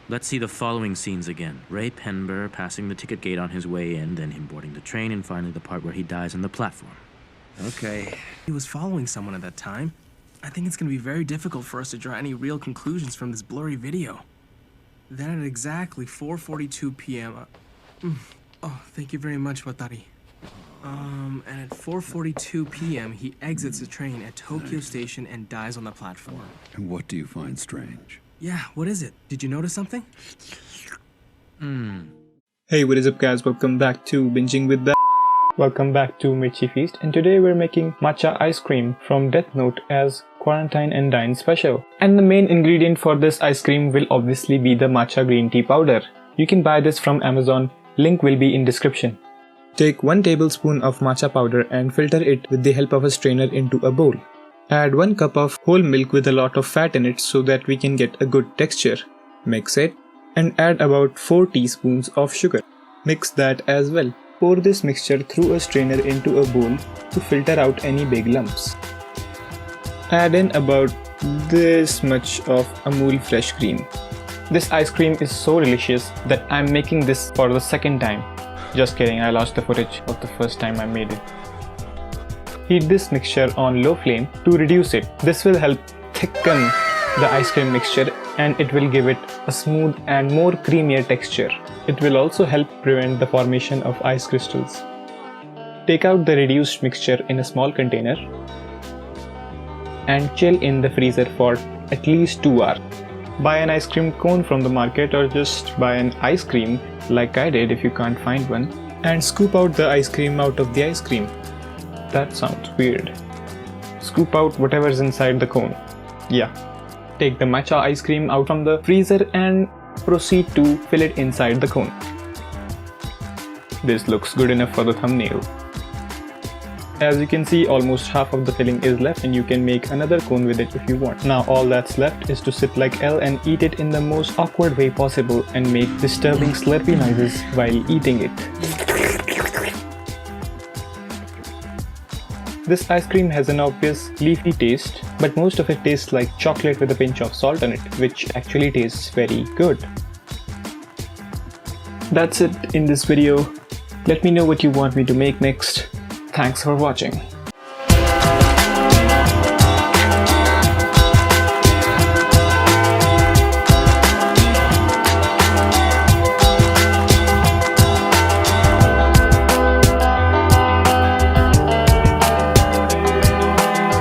Let's see the following scenes again. Ray Penber passing the ticket gate on his way in, then him boarding the train, and finally the part where he dies on the platform. Okay. He was following someone at that time. I think it's going to be very difficult for us to draw any real conclusions from this blurry video. Then at exactly 4:42 p.m. Oh, thank you very much, Watari. And at 4:42 p.m. he exits the train at Tokyo Station and dies on the platform. And what do you find strange? Yeah, what is it? Did you notice something? Hey, what is up guys, welcome back to Binging with That. Welcome back to Mirchi Feast, and today we're making matcha ice cream from Death Note as Quarantine and Dine special. And the main ingredient for this ice cream will obviously be the matcha green tea powder. You can buy this from Amazon, link will be in description. Take 1 tablespoon of matcha powder and filter it with the help of a strainer into a bowl. Add 1 cup of whole milk with a lot of fat in it so that we can get a good texture. Mix it and add about 4 teaspoons of sugar. Mix that as well. Pour this mixture through a strainer into a bowl to filter out any big lumps. Add in about this much of Amul fresh cream. This ice cream is so delicious that I'm making this for the second time. Just kidding, I lost the footage of the first time I made it. Heat this mixture on low flame to reduce it. This will help thicken the ice cream mixture and it will give it a smooth and more creamier texture. It will also help prevent the formation of ice crystals. Take out the reduced mixture in a small container and chill in the freezer for at least 2 hours. Buy an ice cream cone from the market or just buy an ice cream like I did if you can't find one, and scoop out the ice cream out of the ice cream. That sounds weird. Scoop out whatever's inside the cone. Yeah. Take the matcha ice cream out from the freezer and proceed to fill it inside the cone. This looks good enough for the thumbnail. As you can see, almost half of the filling is left and you can make another cone with it if you want. Now all that's left is to sit like L and eat it in the most awkward way possible and make disturbing slurpy noises while eating it. This ice cream has an obvious leafy taste, but most of it tastes like chocolate with a pinch of salt on it, which actually tastes very good. That's it in this video. Let me know what you want me to make next. Thanks for watching.